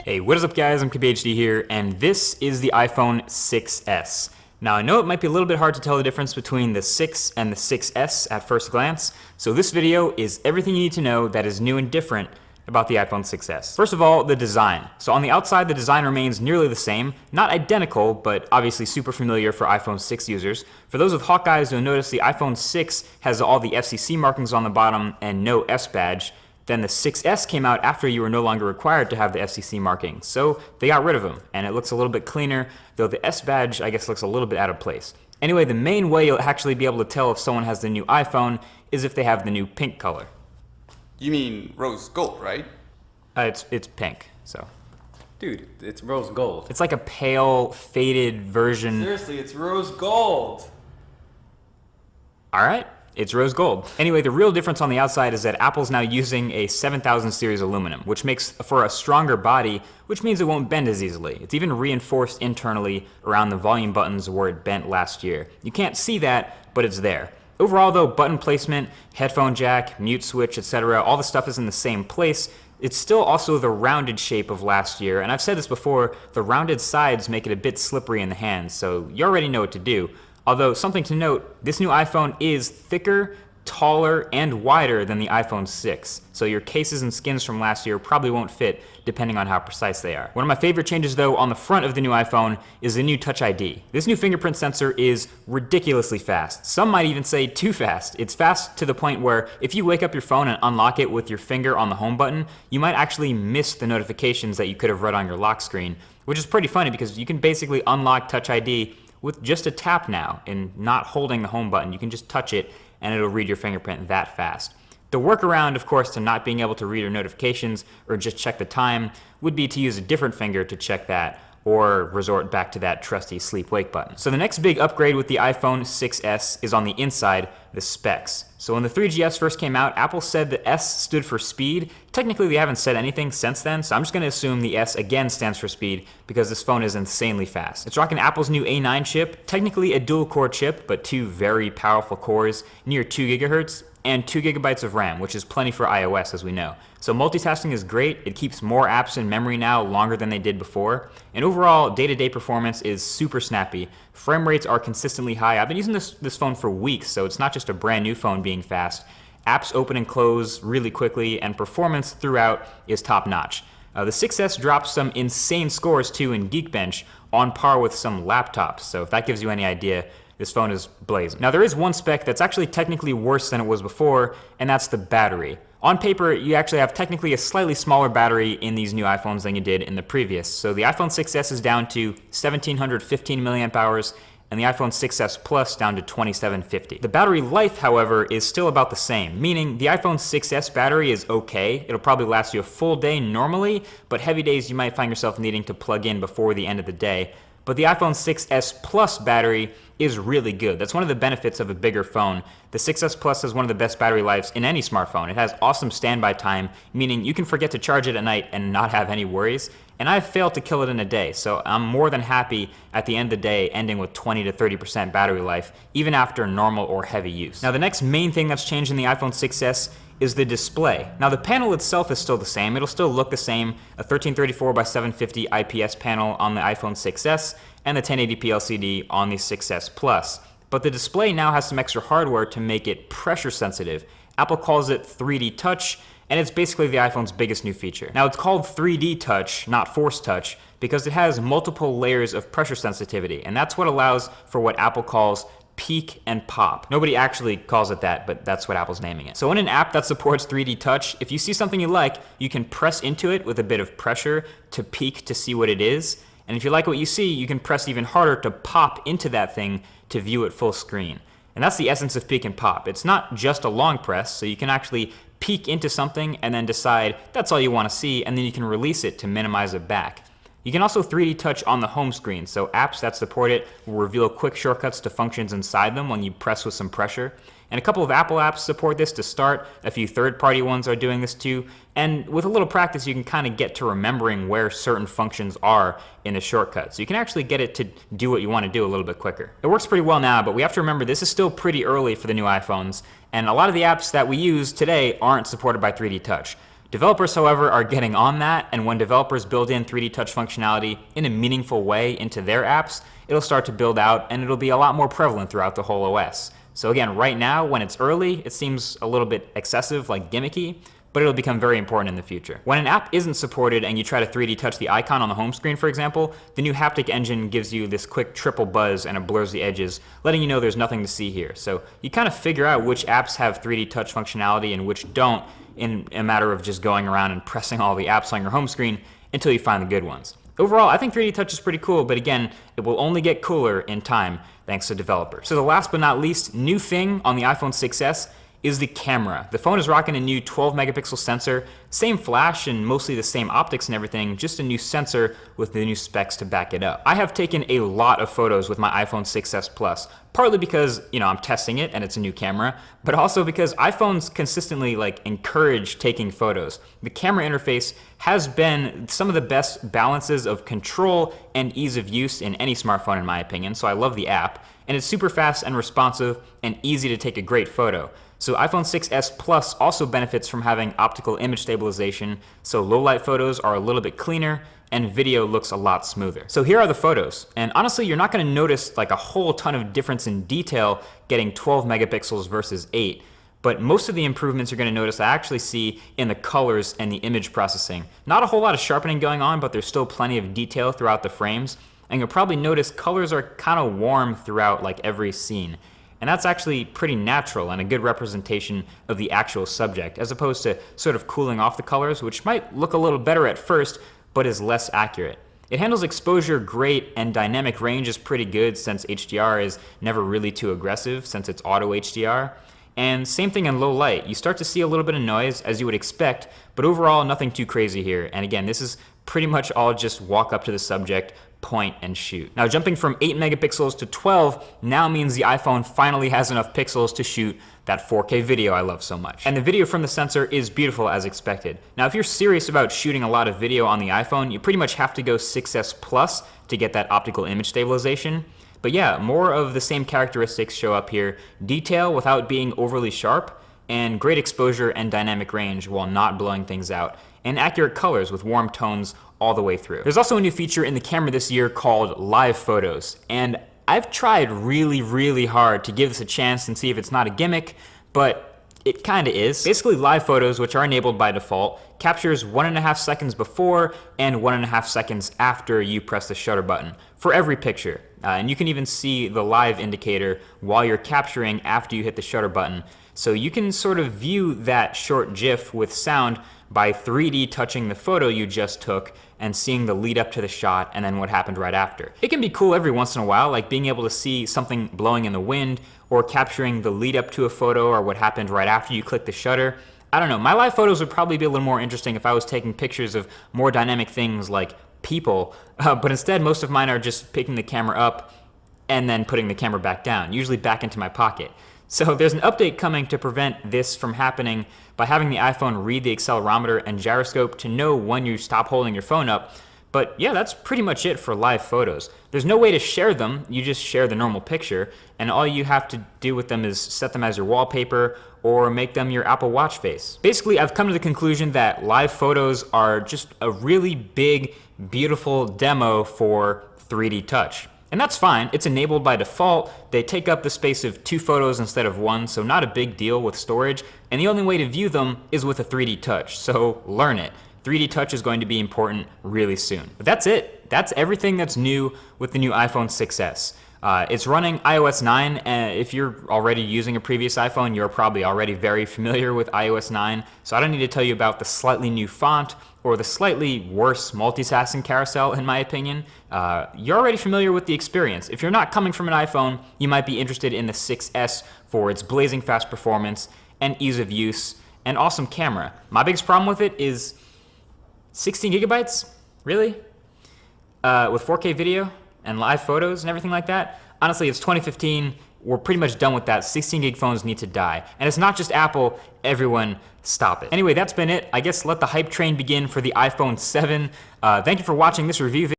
Hey, what is up guys, MKHBD here, and this is the iPhone 6s. Now I know it might be a little bit hard to tell the difference between the 6 and the 6s at first glance, so this video is everything you need to know that is new and different about the iPhone 6s. First of all, the design. So on the outside, the design remains nearly the same, not identical, but obviously super familiar for iPhone 6 users. For those with Hawkeyes, you'll notice the iPhone 6 has all the FCC markings on the bottom and no S badge. Then the 6S came out after you were no longer required to have the FCC marking, so they got rid of them, and it looks a little bit cleaner, though the S badge, I guess, looks a little bit out of place. Anyway, the main way you'll actually be able to tell if someone has the new iPhone is if they have the new pink color. You mean rose gold, right? It's pink, so. Dude, it's rose gold. It's like a pale, faded version. Seriously, it's rose gold. All right. It's rose gold. Anyway, the real difference on the outside is that Apple's now using a 7000 series aluminum, which makes for a stronger body, which means it won't bend as easily. It's even reinforced internally around the volume buttons where it bent last year. You can't see that, but it's there. Overall though, button placement, headphone jack, mute switch, etc., all the stuff is in the same place. It's still also the rounded shape of last year, and I've said this before, the rounded sides make it a bit slippery in the hands, so you already know what to do. Although, something to note, this new iPhone is thicker, taller, and wider than the iPhone 6. So your cases and skins from last year probably won't fit, depending on how precise they are. One of my favorite changes, though, on the front of the new iPhone is the new Touch ID. This new fingerprint sensor is ridiculously fast. Some might even say too fast. It's fast to the point where if you wake up your phone and unlock it with your finger on the home button, you might actually miss the notifications that you could have read on your lock screen, which is pretty funny because you can basically unlock Touch ID with just a tap now and not holding the home button. You can just touch it and it'll read your fingerprint that fast. The workaround, of course, to not being able to read your notifications or just check the time would be to use a different finger to check that or resort back to that trusty sleep-wake button. So the next big upgrade with the iPhone 6s is on the inside, the specs. So when the 3GS first came out, Apple said the S stood for speed. Technically, they haven't said anything since then, so I'm just gonna assume the S again stands for speed because this phone is insanely fast. It's rocking Apple's new A9 chip, technically a dual-core chip, but two very powerful cores, near 2 gigahertz, and 2 gigabytes of RAM, which is plenty for iOS, as we know. So multitasking is great. It keeps more apps in memory now longer than they did before. And overall, day-to-day performance is super snappy. Frame rates are consistently high. I've been using this phone for weeks, so it's not just a brand new phone being fast. Apps open and close really quickly, and performance throughout is top-notch. The 6S dropped some insane scores too in Geekbench, on par with some laptops. So if that gives you any idea, this phone is blazing. Now there is one spec that's actually technically worse than it was before, and that's the battery. On paper, you actually have technically a slightly smaller battery in these new iPhones than you did in the previous. So the iPhone 6s is down to 1715 milliamp hours, and the iPhone 6s Plus down to 2750. The battery life, however, is still about the same, meaning the iPhone 6s battery is okay. It'll probably last you a full day normally, but heavy days you might find yourself needing to plug in before the end of the day. But the iPhone 6s Plus battery is really good. That's one of the benefits of a bigger phone. The 6s Plus has one of the best battery lives in any smartphone. It has awesome standby time, meaning you can forget to charge it at night and not have any worries. And I've failed to kill it in a day, so I'm more than happy at the end of the day ending with 20 to 30% battery life, even after normal or heavy use. Now the next main thing that's changed in the iPhone 6s is the display. Now the panel itself is still the same. It'll still look the same, a 1334 by 750 IPS panel on the iPhone 6s and the 1080p LCD on the 6s Plus. But the display now has some extra hardware to make it pressure sensitive. Apple calls it 3D Touch, and it's basically the iPhone's biggest new feature. Now it's called 3D Touch, not Force Touch, because it has multiple layers of pressure sensitivity, and that's what allows for what Apple calls peak and pop. Nobody actually calls it that, but that's what Apple's naming it. So in an app that supports 3D Touch, if you see something you like, you can press into it with a bit of pressure to peek to see what it is. And if you like what you see, you can press even harder to pop into that thing to view it full screen. And that's the essence of peek and pop. It's not just a long press, so you can actually peek into something and then decide that's all you want to see, and then you can release it to minimize it back. You can also 3D touch on the home screen, so apps that support it will reveal quick shortcuts to functions inside them when you press with some pressure. And a couple of Apple apps support this to start, a few third-party ones are doing this too, and with a little practice you can kind of get to remembering where certain functions are in the shortcut. So you can actually get it to do what you want to do a little bit quicker. It works pretty well now, but we have to remember this is still pretty early for the new iPhones, and a lot of the apps that we use today aren't supported by 3D touch. Developers, however, are getting on that, and when developers build in 3D touch functionality in a meaningful way into their apps, it'll start to build out and it'll be a lot more prevalent throughout the whole OS. So again, right now, when it's early, it seems a little bit excessive, like gimmicky, but it'll become very important in the future. When an app isn't supported and you try to 3D touch the icon on the home screen, for example, the new haptic engine gives you this quick triple buzz and it blurs the edges, letting you know there's nothing to see here. So you kind of figure out which apps have 3D touch functionality and which don't in a matter of just going around and pressing all the apps on your home screen until you find the good ones. Overall, I think 3D touch is pretty cool, but again, it will only get cooler in time thanks to developers. So the last but not least new thing on the iPhone 6s is the camera. The phone is rocking a new 12 megapixel sensor, same flash and mostly the same optics and everything, just a new sensor with the new specs to back it up. I have taken a lot of photos with my iPhone 6s Plus, partly because, I'm testing it and it's a new camera, but also because iPhones consistently encourage taking photos. The camera interface has been some of the best balances of control and ease of use in any smartphone in my opinion, so I love the app, and it's super fast and responsive and easy to take a great photo. So iPhone 6s Plus also benefits from having optical image stabilization, so low light photos are a little bit cleaner and video looks a lot smoother. So here are the photos, and honestly you're not going to notice a whole ton of difference in detail getting 12 megapixels versus 8, but most of the improvements you're going to notice I actually see in the colors and the image processing. Not a whole lot of sharpening going on, but there's still plenty of detail throughout the frames, and you'll probably notice colors are kind of warm throughout every scene. And that's actually pretty natural and a good representation of the actual subject, as opposed to sort of cooling off the colors, which might look a little better at first, but is less accurate. It handles exposure great, and dynamic range is pretty good since HDR is never really too aggressive since it's auto HDR. And same thing in low light. You start to see a little bit of noise as you would expect, but overall nothing too crazy here. And again, this is pretty much all just walk up to the subject, point and shoot. Now jumping from 8 megapixels to 12 now means the iPhone finally has enough pixels to shoot that 4K video I love so much. And the video from the sensor is beautiful as expected. Now if you're serious about shooting a lot of video on the iPhone, you pretty much have to go 6s Plus to get that optical image stabilization. But yeah, more of the same characteristics show up here. Detail without being overly sharp, and great exposure and dynamic range while not blowing things out, and accurate colors with warm tones all the way through. There's also a new feature in the camera this year called live photos, and I've tried really hard to give this a chance and see if it's not a gimmick, but it kinda is. Basically, live photos, which are enabled by default, captures 1.5 seconds before and 1.5 seconds after you press the shutter button for every picture. And you can even see the live indicator while you're capturing after you hit the shutter button. So you can sort of view that short GIF with sound by 3D touching the photo you just took and seeing the lead up to the shot and then what happened right after. It can be cool every once in a while, like being able to see something blowing in the wind or capturing the lead up to a photo or what happened right after you click the shutter. I don't know, my live photos would probably be a little more interesting if I was taking pictures of more dynamic things like people, but instead most of mine are just picking the camera up and then putting the camera back down, usually back into my pocket. So there's an update coming to prevent this from happening by having the iPhone read the accelerometer and gyroscope to know when you stop holding your phone up. But yeah, that's pretty much it for live photos. There's no way to share them, you just share the normal picture, and all you have to do with them is set them as your wallpaper or make them your Apple Watch face. Basically, I've come to the conclusion that live photos are just a really big, beautiful demo for 3D touch. And that's fine, it's enabled by default. They take up the space of 2 photos instead of 1, so not a big deal with storage, and the only way to view them is with a 3D touch, so learn it. 3D touch is going to be important really soon. But that's it. That's everything that's new with the new iPhone 6s. It's running iOS 9, and if you're already using a previous iPhone, you're probably already very familiar with iOS 9, so I don't need to tell you about the slightly new font or the slightly worse multitasking carousel, in my opinion. You're already familiar with the experience. If you're not coming from an iPhone, you might be interested in the 6s for its blazing fast performance and ease of use and awesome camera. My biggest problem with it is 16 gigabytes? Really? With 4K video and live photos and everything like that? Honestly, it's 2015. We're pretty much done with that. 16 gig phones need to die. And it's not just Apple, everyone stop it. Anyway, that's been it. I guess let the hype train begin for the iPhone 7. Thank you for watching this review video.